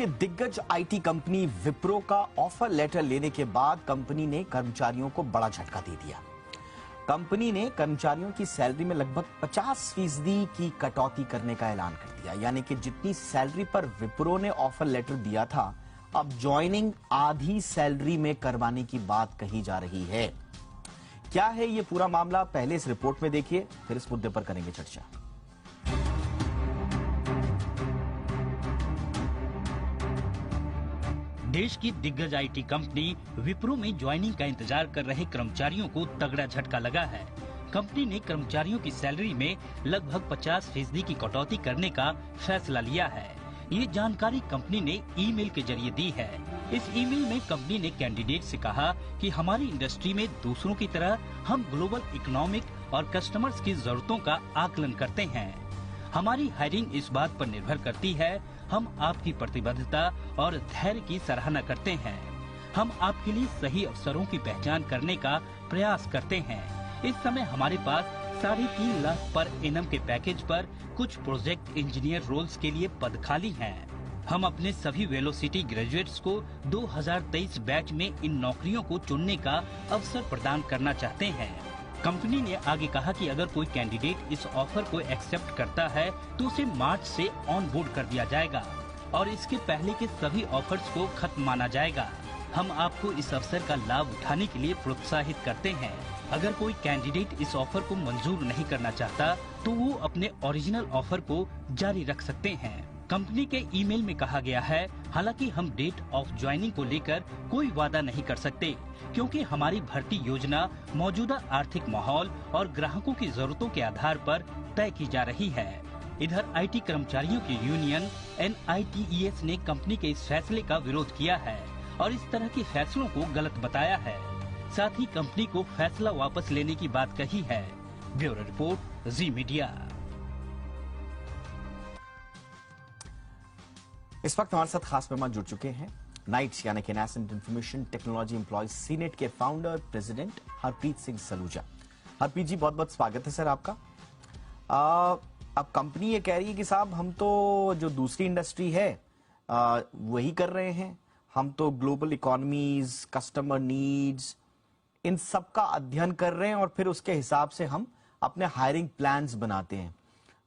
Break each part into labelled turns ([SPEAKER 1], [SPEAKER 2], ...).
[SPEAKER 1] की दिग्गज IT company Wipro का ऑफर लेटर लेने के बाद कंपनी ने कर्मचारियों को बड़ा झटका दे दिया। कंपनी ने कर्मचारियों की सैलरी में लगभग 50% की कटौती करने का ऐलान कर दिया। यानी कि जितनी सैलरी पर विप्रो ने ऑफर लेटर दिया था, अब ज्वाइनिंग आधी सैलरी में करवाने की बात कही जा रही है। क्या है ये पूरा मामला, पहले इस रिपोर्ट में देखिए, फिर इस मुद्दे पर करेंगे चर्चा।
[SPEAKER 2] देश की दिग्गज आईटी कंपनी विप्रो में ज्वाइनिंग का इंतजार कर रहे कर्मचारियों को तगड़ा झटका लगा है। कंपनी ने कर्मचारियों की सैलरी में लगभग 50% की कटौती करने का फैसला लिया है। ये जानकारी कंपनी ने ईमेल के जरिए दी है। इस ईमेल में कंपनी ने कैंडिडेट से कहा कि हमारी इंडस्ट्री में दूसरों की तरह हम ग्लोबल इकोनॉमिक और कस्टमर्स की जरूरतों का आकलन करते हैं। हमारी हायरिंग इस बात पर निर्भर करती है, हम आपकी प्रतिबद्धता और धैर्य की सराहना करते हैं। हम आपके लिए सही अवसरों की पहचान करने का प्रयास करते हैं। इस समय हमारे पास 3.5 लाख पर एनम के पैकेज पर कुछ प्रोजेक्ट इंजीनियर रोल्स के लिए पद खाली हैं। हम अपने सभी वेलोसिटी ग्रेजुएट्स को 2023 बैच में इन नौकरियों को चुनने का अवसर प्रदान करना चाहते हैं। कंपनी ने आगे कहा कि अगर कोई कैंडिडेट इस ऑफर को एक्सेप्ट करता है तो उसे मार्च से ऑन बोर्ड कर दिया जाएगा और इसके पहले के सभी ऑफर्स को खत्म माना जाएगा। हम आपको इस अवसर का लाभ उठाने के लिए प्रोत्साहित करते हैं। अगर कोई कैंडिडेट इस ऑफर को मंजूर नहीं करना चाहता तो वो अपने ओरिजिनल ऑफर को जारी रख सकते हैं। कंपनी के ईमेल में कहा गया है, हालांकि हम डेट ऑफ ज्वाइनिंग को लेकर कोई वादा नहीं कर सकते, क्योंकि हमारी भर्ती योजना मौजूदा आर्थिक माहौल और ग्राहकों की जरूरतों के आधार पर तय की जा रही है। इधर आईटी कर्मचारियों की यूनियन NITES ने कंपनी के इस फैसले का विरोध किया है और इस तरह के फैसलों को गलत बताया है। साथ ही कंपनी को फैसला वापस लेने की बात कही है। ब्यूरो रिपोर्ट, जी मीडिया।
[SPEAKER 1] इस वक्त हमारे साथ खास मेहमान जुड़ चुके हैं। नाइट्स यानी कि national information technology employees senate के फाउंडर प्रेसिडेंट हरप्रीत सिंह सलूजा। हरप्रीत जी, बहुत बहुत स्वागत है सर आपका। अब कंपनी ये कह रही है कि साहब हम तो जो दूसरी इंडस्ट्री है वही कर रहे हैं, हम तो ग्लोबल इकोनॉमीज, कस्टमर नीड्स, इन सब का अध्ययन कर रहे हैं और फिर उसके हिसाब से हम अपने हायरिंग प्लान्स बनाते हैं।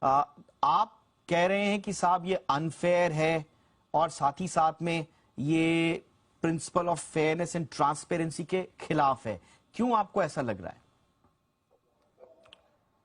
[SPEAKER 1] आप कह रहे हैं कि साहब ये अनफेयर है और साथ ही साथ में ये principle of fairness and transparency के खिलाफ है। क्यों आपको ऐसा लग रहा है?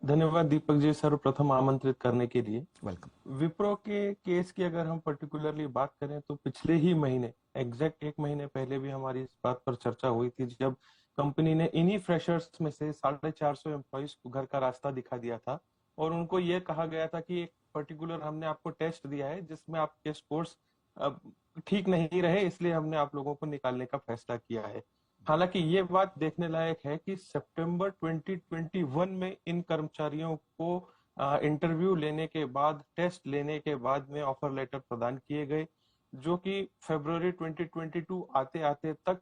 [SPEAKER 3] धन्यवाद दीपक जी, सर्वप्रथम आमंत्रित करने के लिए।
[SPEAKER 1] वेलकम।
[SPEAKER 3] विप्रो के केस की अगर हम पर्टिकुलरली बात करें तो पिछले ही महीने, एग्जैक्ट 1 महीने पहले भी हमारी इस बात पर चर्चा हुई थी, जब कंपनी ने इन्हीं फ्रेशर्स में से 450 एम्प्लॉइज को घर का रास्ता दिखा दिया था और उनको ये कहा गया था कि एक पर्टिकुलर हमने आपको टेस्ट दिया है जिसमें आपके स्कोर्स ठीक नहीं रहे, इसलिए हमने आप लोगों को निकालने का फैसला किया है। हालांकि ये बात देखने लायक है कि सितंबर 2021 में इन कर्मचारियों को इंटरव्यू लेने के बाद, टेस्ट लेने के बाद में ऑफर लेटर प्रदान किए गए, जो कि फरवरी 2022 आते आते तक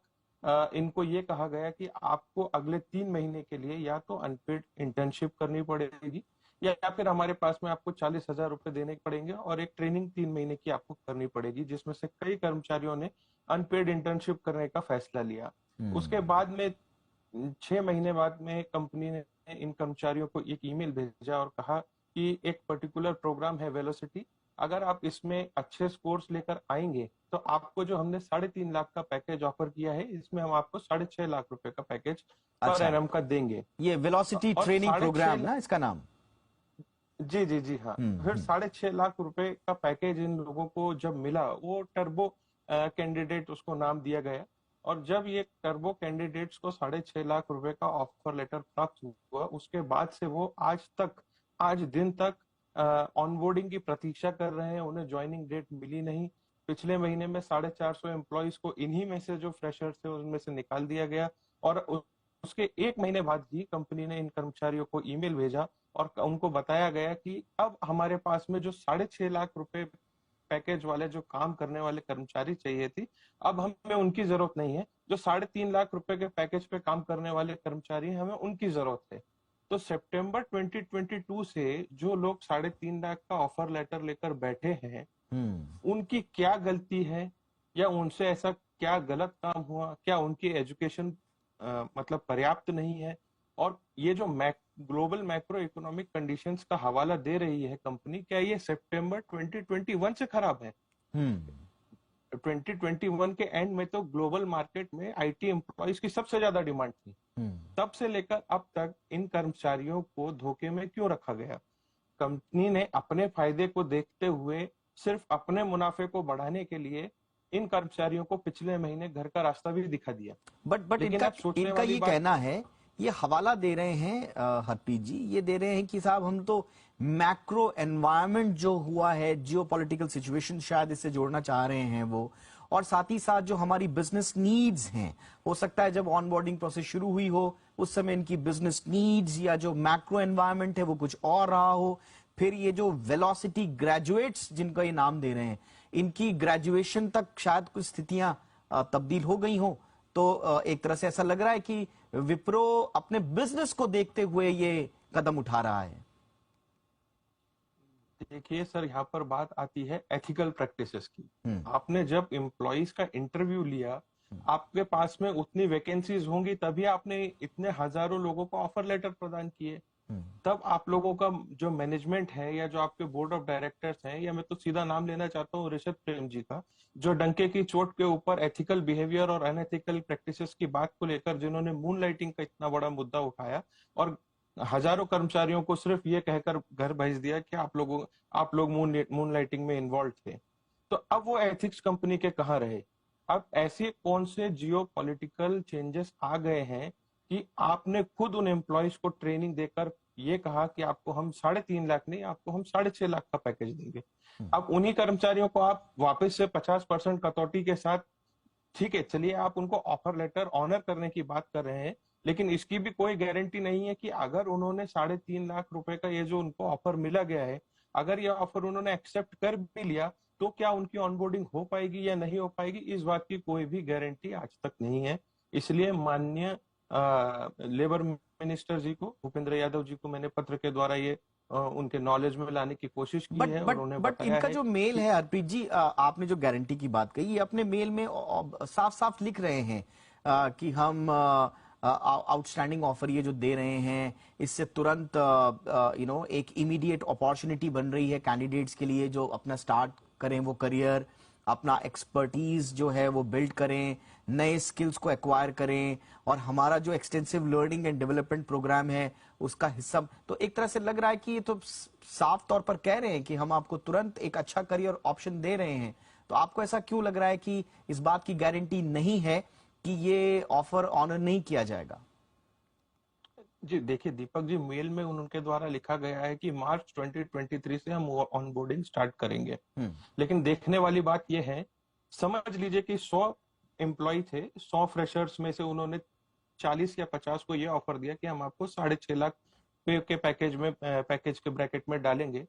[SPEAKER 3] इनको ये कहा गया कि आपको अगले 3 महीने के लिए या तो अनपेड इंटर्नशिप करनी पड़ेगी या फिर हमारे पास में आपको 40,000 रुपए देने पड़ेंगे और एक ट्रेनिंग 3 महीने की आपको करनी पड़ेगी, जिसमें से कई कर्मचारियों ने अनपेड इंटर्नशिप करने का फैसला लिया। उसके बाद में 6 महीने बाद में कंपनी ने इन कर्मचारियों को एक ईमेल भेजा और कहा कि एक पर्टिकुलर प्रोग्राम है वेलोसिटी, अगर आप इसमें अच्छे स्कोर्स लेकर आएंगे तो आपको जो हमने 3.5 लाख का पैकेज ऑफर किया है, इसमें हम आपको 6.5 लाख रुपए का पैकेज पर एनम का देंगे।
[SPEAKER 1] ये वेलोसिटी ट्रेनिंग प्रोग्राम ना इसका नाम?
[SPEAKER 3] जी हाँ। फिर 6.5 लाख रुपए का पैकेज इन लोगों को जब मिला, वो टर्बो कैंडिडेट उसको नाम दिया गया और जब ये टर्बो कैंडिडेट्स को 6.5 लाख रुपए का ऑफर लेटर प्राप्त हुआ, उसके बाद से वो आज दिन तक ऑनबोर्डिंग की प्रतीक्षा कर रहे हैं। उन्हें ज्वाइनिंग डेट मिली नहीं। पिछले महीने में 450 एम्प्लॉइज को इन्हीं में से जो फ्रेशर्स थे उनमें से निकाल दिया गया और उसके 1 महीने बाद ही कंपनी ने इन कर्मचारियों को ईमेल भेजा और उनको बताया गया कि अब हमारे पास में जो 6.5 लाख रुपए पैकेज वाले जो काम करने वाले कर्मचारी चाहिए थी, अब हमें उनकी जरूरत नहीं है। जो 3.5 लाख रुपए के पैकेज पे काम करने वाले कर्मचारी हैं, हमें उनकी जरूरत है। तो सितंबर 2022 से जो लोग 3.5 लाख का ऑफर लेटर लेकर बैठे हैं, उनकी क्या गलती है, या उनसे ऐसा क्या गलत काम हुआ, क्या उनकी एजुकेशन मतलब पर्याप्त नहीं है। और ये जो ग्लोबल मैक्रो इकोनॉमिक कंडीशंस का हवाला दे रही है कंपनी, क्या ये सितंबर 2021 से खराब है? 2021 के एंड में तो ग्लोबल मार्केट में आईटी एम्प्लॉयज की सबसे ज्यादा डिमांड थी। तब से लेकर अब तक इन कर्मचारियों को धोखे में क्यों रखा गया? कंपनी ने अपने फायदे को देखते हुए सिर्फ अपने मुनाफे को बढ़ाने के लिए इन कर्मचारियों को पिछले महीने घर का रास्ता भी दिखा दिया।
[SPEAKER 1] बट इनका ये कहना है, ये हवाला दे रहे हैं हरप्रीत जी, ये दे रहे हैं कि साहब हम तो मैक्रो एनवायरनमेंट जो हुआ है, जियोपॉलिटिकल सिचुएशन शायद इससे जोड़ना चाह रहे हैं वो, और साथ ही साथ जो हमारी बिजनेस नीड्स हैं, हो सकता है जब ऑनबोर्डिंग प्रोसेस शुरू हुई हो उस समय इनकी बिजनेस नीड्स या जो मैक्रो एनवायरनमेंट है वो कुछ और रहा हो। फिर ये जो वेलोसिटी ग्रेजुएट्स जिनका ये नाम दे रहे हैं, इनकी ग्रेजुएशन तक शायद कुछ स्थितियां तब्दील हो गई हो। तो एक तरह से ऐसा लग रहा है कि विप्रो अपने बिजनेस को देखते हुए ये कदम उठा रहा है।
[SPEAKER 3] देखिए सर, यहाँ पर बात आती है एथिकल प्रैक्टिसेस की। आपने जब एम्प्लॉइज का इंटरव्यू लिया, आपके पास में उतनी वैकेंसीज होंगी तभी आपने इतने हजारों लोगों को ऑफर लेटर प्रदान किए। तब आप लोगों का जो मैनेजमेंट है या जो आपके बोर्ड ऑफ डायरेक्टर्स हैं, या मैं तो सीधा नाम लेना चाहता हूँ ऋषभ प्रेम जी का, जो डंके की चोट के ऊपर एथिकल बिहेवियर और अनएथिकल प्रैक्टिसेस की बात को लेकर जिन्होंने मून लाइटिंग का इतना बड़ा मुद्दा उठाया और हजारों कर्मचारियों को सिर्फ ये कहकर घर भेज दिया कि आप लोग मून लाइटिंग में इन्वॉल्व थे, तो अब वो एथिक्स कंपनी के कहाँ रहे? अब ऐसे कौन से जियो पॉलिटिकल चेंजेस आ गए हैं कि आपने खुद उन एम्प्लॉयज को ट्रेनिंग देकर ये कहा कि आपको हम 3.5 लाख नहीं, आपको हम 6.5 लाख का पैकेज देंगे। अब उन्हीं कर्मचारियों को आप वापस से 50% कटौती के साथ, ठीक है चलिए आप उनको ऑफर लेटर ऑनर करने की बात कर रहे हैं, लेकिन इसकी भी कोई गारंटी नहीं है कि अगर उन्होंने 3.5 लाख रुपए का ये जो उनको ऑफर मिला गया है, अगर ये ऑफर उन्होंने एक्सेप्ट कर भी लिया तो क्या उनकी ऑनबोर्डिंग हो पाएगी या नहीं हो पाएगी, इस बात की कोई भी गारंटी आज तक नहीं है। इसलिए माननीय लेबर मिनिस्टर जी को, भूपेंद्र यादव जी को, मैंने पत्र के द्वारा ये उनके नॉलेज में लाने की कोशिश की है और उन्हें
[SPEAKER 1] बट इनका जो मेल है हरप्रीत जी, आपने जो गारंटी की बात कही, ये अपने मेल में साफ साफ लिख रहे हैं कि हम आउटस्टैंडिंग ऑफर ये जो दे रहे हैं इससे तुरंत एक इमीडिएट अपॉर्चुनिटी बन रही है कैंडिडेट्स के लिए जो अपना स्टार्ट करें वो करियर, अपना एक्सपर्टीज जो है वो बिल्ड करें, नए स्किल्स को एक्वायर करें, और हमारा जो extensive learning and development programme है उसका हिस्सा। तो एक तरह से लग रहा है कि ये तो साफ तौर पर कह रहे हैं कि हम आपको तुरंत एक अच्छा करियर ऑप्शन दे रहे हैं। तो आपको ऐसा क्यों लग रहा है कि इस बात की गारंटी नहीं है कि ये ऑफर ऑनर नहीं किया जाएगा?
[SPEAKER 3] जी देखिए दीपक जी, मेल में उनके द्वारा लिखा गया है कि मार्च 2023 से हम ऑनबोर्डिंग स्टार्ट करेंगे। लेकिन देखने वाली बात यह है, समझ लीजिए कि 100 एम्प्लॉय थे, 100 फ्रेशर्स में से उन्होंने 40 या 50 को यह ऑफर दिया कि हम आपको 6.5 लाख के पैकेज के ब्रैकेट में डालेंगे।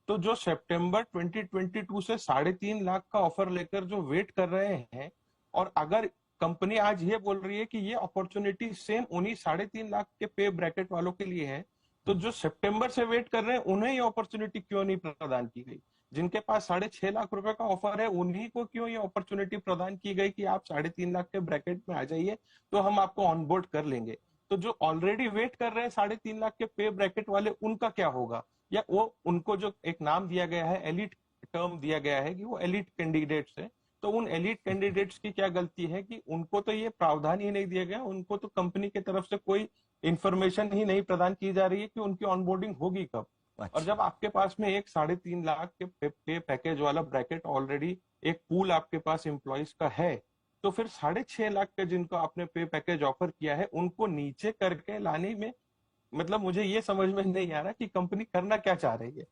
[SPEAKER 3] तो जो सितंबर 2022 से 3.5 लाख का ऑफर लेकर जो वेट कर रहे हैं, और अगर कंपनी आज ये बोल रही है कि ये अपॉर्चुनिटी सेम उन्हीं 3.5 लाख के पे ब्रैकेट वालों के लिए है, तो जो सितंबर से वेट कर रहे हैं उन्हें ये अपॉर्चुनिटी क्यों नहीं प्रदान की गई? जिनके पास 6.5 लाख रुपए का ऑफर है उन्हीं को क्यों ये अपॉर्चुनिटी प्रदान की गई कि आप 3.5 लाख के ब्रैकेट में आ जाइए तो हम आपको ऑनबोर्ड कर लेंगे? तो जो ऑलरेडी वेट कर रहे हैं 3.5 लाख के पे ब्रैकेट वाले, उनका क्या होगा? या वो उनको जो एक नाम दिया गया है, एलिट टर्म दिया गया है कि वो एलिट कैंडिडेट्स है, तो उन एलिट कैंडिडेट्स की क्या गलती है कि उनको तो ये प्रावधान ही नहीं दिया गया, उनको तो कंपनी की तरफ से कोई इंफॉर्मेशन ही नहीं प्रदान की जा रही है कि उनकी ऑनबोर्डिंग होगी कब। अच्छा। और जब आपके पास में एक 3.5 लाख के पे पैकेज वाला ब्रैकेट ऑलरेडी एक पूल आपके पास एम्प्लॉइज का है, तो फिर 6.5 लाख के जिनको आपने पे पैकेज ऑफर किया है उनको नीचे करके लाने में, मतलब मुझे ये समझ में नहीं आ रहा कि कंपनी करना क्या चाह रही है।